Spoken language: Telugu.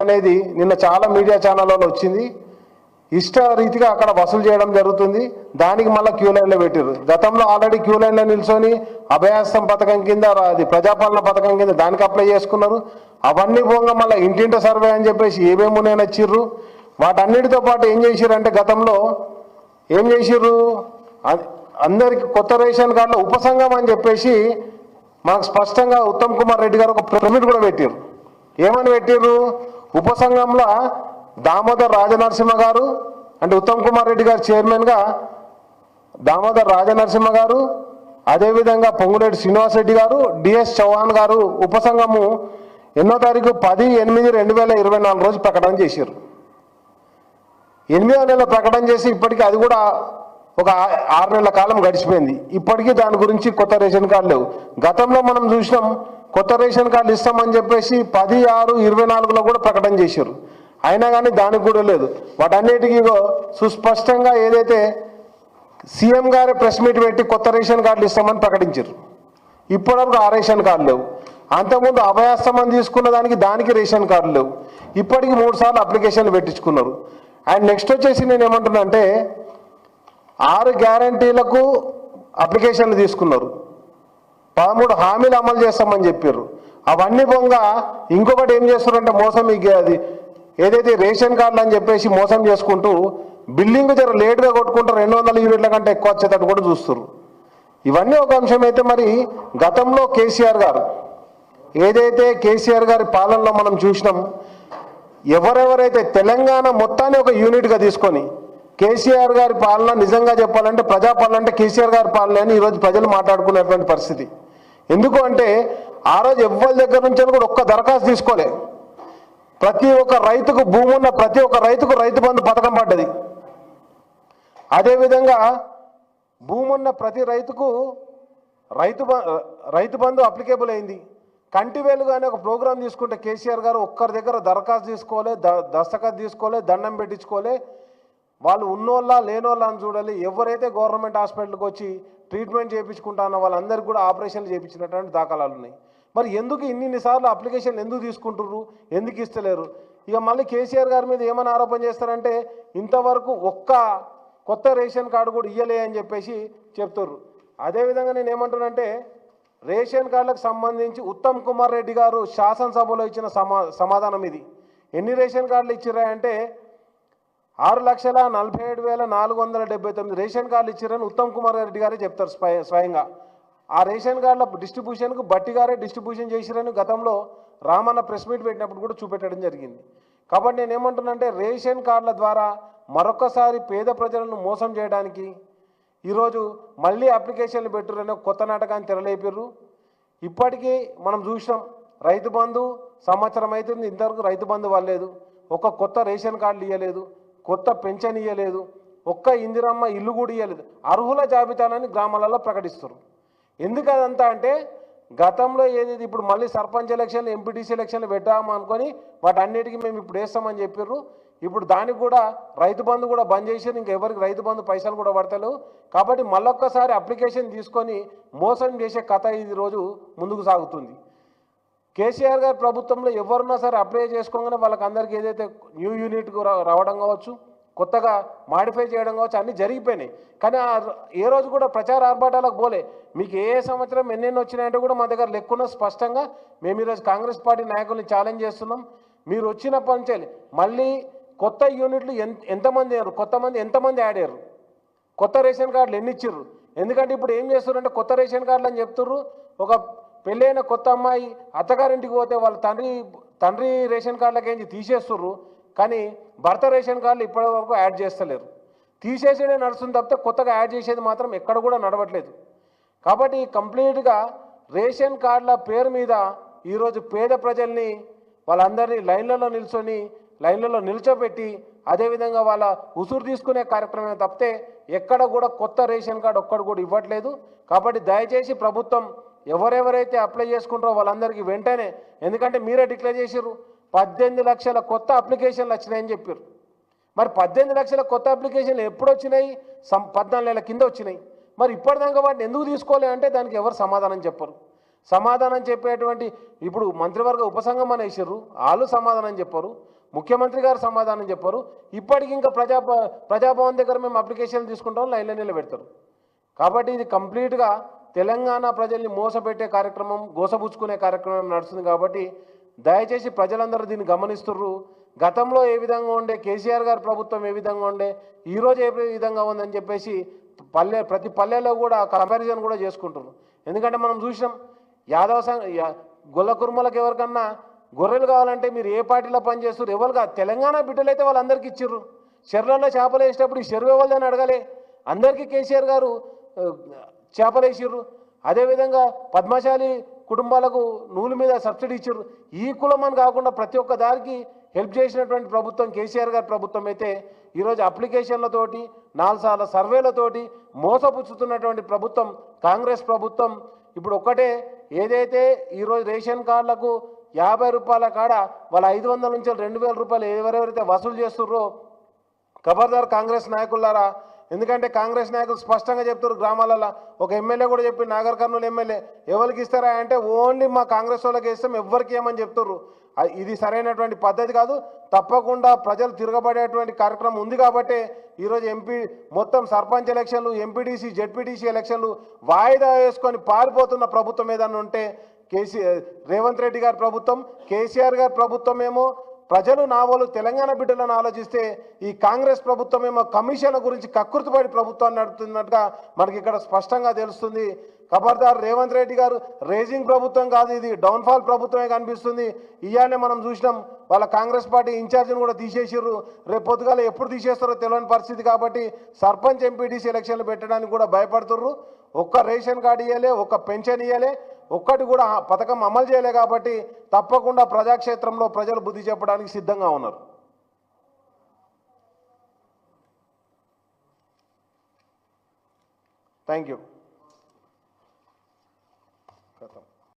అనేది నిన్న చాలా మీడియా ఛానళ్ళలో వచ్చింది. ఇష్టరీతిగా అక్కడ వసూలు చేయడం జరుగుతుంది. దానికి మళ్ళీ క్యూ లైన్లో పెట్టారు. గతంలో ఆల్రెడీ క్యూ లైన్లో నిల్చొని అభయాస్తం పథకం కింద, అది ప్రజాపాలన పథకం కింద దానికి అప్లై చేసుకున్నారు. అవన్నీ పోగా మళ్ళీ ఇంటింట సర్వే అని చెప్పేసి ఏమేమి ఉన్నాయని వచ్చిర్రు. వాటన్నిటితో పాటు ఏం చేసిర్రు అంటే గతంలో ఏం చేసిర్రు, అందరికి కొత్త రేషన్ కార్డులో ఉపసంఘం అని చెప్పేసి మనకు స్పష్టంగా ఉత్తమ్ కుమార్ రెడ్డి గారు ఒక ప్రెమిట్ కూడా పెట్టారు. ఏమని పెట్టారు, ఉపసంఘంలో దామోదర్ రాజనరసింహ గారు, అంటే ఉత్తమ్ కుమార్ రెడ్డి గారు చైర్మన్గా దామోదర్ రాజనరసింహ గారు, అదేవిధంగా పొంగులేటి శ్రీనివాస్ రెడ్డి గారు, డిఎస్ చౌహాన్ గారు ఉపసంఘము 8వ తారీఖు 10/8/2024 రోజు ప్రకటన చేశారు. 8వ నెల ప్రకటన చేసి ఇప్పటికీ అది కూడా ఒక 6 నెలల కాలం గడిచిపోయింది. ఇప్పటికీ దాని గురించి కొత్త రేషన్ కార్డు లేవు. గతంలో మనం చూసినాం, కొత్త రేషన్ కార్డు ఇస్తామని చెప్పేసి 10/6/24లో కూడా ప్రకటన చేశారు. అయినా కానీ దానికి కూడా లేదు. వాటన్నిటికీ సుస్పష్టంగా ఏదైతే సీఎం గారే ప్రెస్ మీట్ పెట్టి కొత్త రేషన్ కార్డులు ఇస్తామని ప్రకటించారు. ఇప్పటివరకు ఆ రేషన్ కార్డు లేవు. అంతకుముందు అభయాస్తమని తీసుకున్న దానికి రేషన్ కార్డు లేవు. ఇప్పటికి 3 సార్లు అప్లికేషన్లు పెట్టించుకున్నారు. అండ్ నెక్స్ట్ వచ్చేసి నేను ఏమంటున్నా అంటే 6 గ్యారంటీలకు అప్లికేషన్లు తీసుకున్నారు. 13 హామీలు అమలు చేస్తామని చెప్పారు. అవన్నీ పొంగా ఇంకొకటి ఏం చేస్తున్నారంటే మోసం, అది ఏదైతే రేషన్ కార్డులు అని చెప్పేసి మోసం చేసుకుంటూ బిల్డింగ్ జర లేట్గా కొట్టుకుంటూ 200 యూనిట్ల కంటే ఎక్కువ వచ్చేటట్టు కూడా చూస్తారు. ఇవన్నీ ఒక అంశం అయితే, మరి గతంలో కేసీఆర్ గారు ఏదైతే కేసీఆర్ గారి పాలనలో మనం చూసినాం, ఎవరెవరైతే తెలంగాణ మొత్తాన్ని ఒక యూనిట్గా తీసుకొని కేసీఆర్ గారి పాలన నిజంగా చెప్పాలంటే ప్రజాపాలన అంటే కేసీఆర్ గారి పాలన అని ఈరోజు ప్రజలు మాట్లాడుకునేటువంటి పరిస్థితి. ఎందుకు అంటే ఆ రోజు ఎవ్వరి దగ్గర నుంచి కూడా ఒక్క దరఖాస్తు తీసుకోలే. ప్రతి ఒక్క రైతుకు, భూమి ఉన్న ప్రతి ఒక్క రైతుకు రైతు బంధు పథకం పడ్డది. అదేవిధంగా భూమి ఉన్న ప్రతి రైతుకు రైతు బంధు అప్లికేబుల్ అయింది. కంటి వెలుగు అనే ఒక ప్రోగ్రాం తీసుకుంటే కేసీఆర్ గారు ఒక్కరి దగ్గర దరఖాస్తు తీసుకోలే, దస్తఖత్ తీసుకోలే, దండం పెట్టించుకోలే. వాళ్ళు ఉన్నోళ్ళ లేనోళ్ళ అని చూడాలి. ఎవరైతే గవర్నమెంట్ హాస్పిటల్కి వచ్చి ట్రీట్మెంట్ చేయించుకుంటానో వాళ్ళందరికీ కూడా ఆపరేషన్లు చేయించినటువంటి దాఖలాలు ఉన్నాయి. మరి ఎందుకు ఇన్నిసార్లు అప్లికేషన్లు ఎందుకు తీసుకుంటుర్రు, ఎందుకు ఇస్తలేరు? ఇక మళ్ళీ కేసీఆర్ గారి మీద ఏమైనా ఆరోపణ చేస్తారంటే ఇంతవరకు ఒక్క కొత్త రేషన్ కార్డు కూడా ఇయ్యలే అని చెప్పేసి చెప్తుర్రు. అదేవిధంగా నేను ఏమంటున్నానంటే రేషన్ కార్డులకు సంబంధించి ఉత్తమ్ కుమార్ రెడ్డి గారు శాసనసభలో ఇచ్చిన సమాధానం ఇది. ఎన్ని రేషన్ కార్డులు ఇచ్చిరా అంటే 6,47,479 రేషన్ కార్డులు ఇచ్చారని ఉత్తమ్ కుమార్ రెడ్డి గారే చెప్తారు స్వయంగా. ఆ రేషన్ కార్డుల డిస్ట్రిబ్యూషన్కు బట్టి గారే డిస్ట్రిబ్యూషన్ చేసిరని గతంలో రామన్న ప్రెస్ మీట్ పెట్టినప్పుడు కూడా చూపెట్టడం జరిగింది. కాబట్టి నేను ఏమంటున్నానంటే రేషన్ కార్డుల ద్వారా మరొకసారి పేద ప్రజలను మోసం చేయడానికి ఈరోజు మళ్ళీ అప్లికేషన్లు పెట్టురని కొత్త నాటకాన్ని తెరలేపారు. ఇప్పటికీ మనం చూసినాం, రైతు బంధు సంవత్సరం అవుతుంది, ఇంతవరకు రైతు బంధు వాళ్ళలేదు. ఒక కొత్త రేషన్ కార్డులు ఇవ్వలేదు, కొత్త పెన్షన్ ఇవ్వలేదు, ఒక్క ఇందిరమ్మ ఇల్లు కూడా ఇవ్వలేదు. అర్హుల జాబితాలని గ్రామాలలో ప్రకటిస్తారు. ఎందుకు అదంతా అంటే గతంలో ఏది ఇప్పుడు మళ్ళీ సర్పంచ్ ఎలక్షన్లు, ఎంపీటీసీ ఎలక్షన్లు పెట్టాము అనుకొని వాటన్నిటికీ మేము ఇప్పుడు వేస్తామని చెప్పారు. ఇప్పుడు దానికి కూడా రైతు బంధు కూడా బంద్ చేశారు. ఇంకా ఎవరికి రైతు బంధు పైసలు కూడా పడతలేవు. కాబట్టి మళ్ళొక్కసారి అప్లికేషన్ తీసుకొని మోసం చేసే కథ ఇది రోజు ముందుకు సాగుతుంది. కేసీఆర్ గారి ప్రభుత్వంలో ఎవరున్నా సరే అప్లై చేసుకోగానే వాళ్ళకందరికీ ఏదైతే న్యూ యూనిట్కు రావడం కావచ్చు, కొత్తగా మాడిఫై చేయడం కావచ్చు, అన్నీ జరిగిపోయినాయి. కానీ ఏ రోజు కూడా ప్రచార ఆర్భాటాలకు పోలే. మీకు ఏ సంవత్సరం ఎన్నెన్ని వచ్చినాయంటే కూడా మా దగ్గర లెక్కున్న స్పష్టంగా మేము ఈరోజు కాంగ్రెస్ పార్టీ నాయకుల్ని ఛాలెంజ్ చేస్తున్నాం. మీరు వచ్చినప్పటి నుంచి మళ్ళీ కొత్త యూనిట్లు ఎంతమంది అయ్యారు, ఎంతమంది యాడ్ అయ్యారు, కొత్త రేషన్ కార్డులు ఎన్ని ఇచ్చిర్రు? ఎందుకంటే ఇప్పుడు ఏం చేస్తున్నారంటే కొత్త రేషన్ కార్డులు అని చెప్తుర్రు. ఒక పెళ్ళైన కొత్త అమ్మాయి అత్తగారింటికి పోతే వాళ్ళ తండ్రి రేషన్ కార్డులకేంచి తీసేస్తుర్రు. కానీ భర్త రేషన్ కార్డులు ఇప్పటి వరకు యాడ్ చేస్తలేరు. తీసేసేదే నడుస్తుంది తప్పితే కొత్తగా యాడ్ చేసేది మాత్రం ఎక్కడ కూడా నడవట్లేదు. కాబట్టి కంప్లీట్గా రేషన్ కార్డుల పేరు మీద ఈరోజు పేద ప్రజల్ని వాళ్ళందరినీ లైన్లలో నిల్చోబెట్టి అదేవిధంగా వాళ్ళ ఉసురు తీసుకునే కార్యక్రమమే తప్పితే ఎక్కడ కూడా కొత్త రేషన్ కార్డు ఒక్కడు కూడా ఇవ్వట్లేదు. కాబట్టి దయచేసి ప్రభుత్వం ఎవరెవరైతే అప్లై చేసుకుంటారో వాళ్ళందరికీ వెంటనే, ఎందుకంటే మీరే డిక్లేర్ చేసారు 18 లక్షల కొత్త అప్లికేషన్లు వచ్చినాయని చెప్పారు. మరి 18 లక్షల కొత్త అప్లికేషన్లు ఎప్పుడు వచ్చినాయి? 14 నెలల కింద వచ్చినాయి. మరి ఇప్పటిదాకా వాటిని ఎందుకు తీసుకోలే అంటే దానికి ఎవరు సమాధానం చెప్పరు. సమాధానం చెప్పేటువంటి ఇప్పుడు మంత్రివర్గ ఉపసంఘం అని వేసారు, వాళ్ళు సమాధానం చెప్పరు. ముఖ్యమంత్రి గారు సమాధానం చెప్పారు. ఇప్పటికి ఇంకా ప్రజాభవన్ దగ్గర మేము అప్లికేషన్ తీసుకుంటాం, లైన్లో నిలబెడతారు. కాబట్టి ఇది కంప్లీట్గా తెలంగాణ ప్రజల్ని మోసపెట్టే కార్యక్రమం, గోసపుచ్చుకునే కార్యక్రమం నడుస్తుంది. కాబట్టి దయచేసి ప్రజలందరూ దీన్ని గమనిస్తుర్రు. గతంలో ఏ విధంగా ఉండే కేసీఆర్ గారి ప్రభుత్వం ఏ విధంగా ఉండే, ఈరోజు ఏ విధంగా ఉందని చెప్పేసి ప్రతి పల్లెలో కూడా కంపారిజన్ కూడా చేసుకుంటున్నారు. ఎందుకంటే మనం చూసినాం గొల్ల కుర్మలకు ఎవరికన్నా గొర్రెలు కావాలంటే మీరు ఏ పార్టీలో పనిచేస్తారు, ఎవరుగా తెలంగాణ బిడ్డలైతే వాళ్ళందరికీ ఇచ్చిర్రు. చెరువులలో చేపలు వేసేటప్పుడు ఈ చెరువు ఎవరిదని అడగలే, అందరికీ కేసీఆర్ గారు చేపలు వేసిర్రు. అదేవిధంగా పద్మశాలి కుటుంబాలకు నూలు మీద సబ్సిడీ ఇచ్చారు. ఈ కులం అని కాకుండా ప్రతి ఒక్క దానికి హెల్ప్ చేసినటువంటి ప్రభుత్వం కేసీఆర్ గారి ప్రభుత్వం అయితే ఈరోజు అప్లికేషన్లతోటి 4 సార్ల సర్వేలతోటి మోసపుచ్చుతున్నటువంటి ప్రభుత్వం కాంగ్రెస్ ప్రభుత్వం. ఇప్పుడు ఒక్కటే ఏదైతే ఈరోజు రేషన్ కార్డులకు 50 రూపాయల కాడ వాళ్ళ 500 నుంచి 2000 రూపాయలు ఎవరెవరైతే వసూలు చేస్తున్నారో ఖబర్దార్ కాంగ్రెస్ నాయకులారా. ఎందుకంటే కాంగ్రెస్ నాయకులు స్పష్టంగా చెప్తారు, గ్రామాలలో ఒక ఎమ్మెల్యే కూడా చెప్పి నాగర్ కర్నూలు ఎమ్మెల్యే ఎవరికి ఇస్తారా అంటే ఓన్లీ మా కాంగ్రెస్ వాళ్ళకి ఇస్తాం, ఎవ్వరికి ఏమని చెప్తారు. ఇది సరైనటువంటి పద్ధతి కాదు. తప్పకుండా ప్రజలు తిరగబడేటువంటి కార్యక్రమం ఉంది. కాబట్టి ఈరోజు మొత్తం సర్పంచ్ ఎలక్షన్లు, ఎంపీటీసీ, జెడ్పీటీసీ ఎలక్షన్లు వాయిదా వేసుకొని పారిపోతున్న ప్రభుత్వం ఏదన్నా ఉంటే రేవంత్ రెడ్డి గారి ప్రభుత్వం, కేసీఆర్ గారి ప్రభుత్వం ఏమో ప్రజలు నావోలు తెలంగాణ బిడ్డలను ఆలోచిస్తే ఈ కాంగ్రెస్ ప్రభుత్వం ఏమో కమిషన్ల గురించి కక్కుర్తిపడి ప్రభుత్వాన్ని నడుపుతున్నట్టుగా మనకి ఇక్కడ స్పష్టంగా తెలుస్తుంది. ఖబర్దార్ రేవంత్ రెడ్డి గారు రేజింగ్ ప్రభుత్వం కాదు, ఇది డౌన్ఫాల్ ప్రభుత్వమే కనిపిస్తుంది. ఇయానే మనం చూసినాం, వాళ్ళ కాంగ్రెస్ పార్టీ ఇన్ఛార్జిని కూడా తీసేసిర్రు. రేపు పొద్దుగాల ఎప్పుడు తీసేస్తారో తెలియని పరిస్థితి. కాబట్టి సర్పంచ్ ఎంపీటీసీ ఎలక్షన్లు పెట్టడానికి కూడా భయపడుతుర్రు. ఒక్క రేషన్ కార్డు ఇవ్వలే, ఒక్క పెన్షన్ ఇవ్వలే, ఒక్కటి కూడా పథకం అమలు చేయలే. కాబట్టి తప్పకుండా ప్రజాక్షేత్రంలో ప్రజలు బుద్ధి చెప్పడానికి సిద్ధంగా ఉన్నారు. Thank you.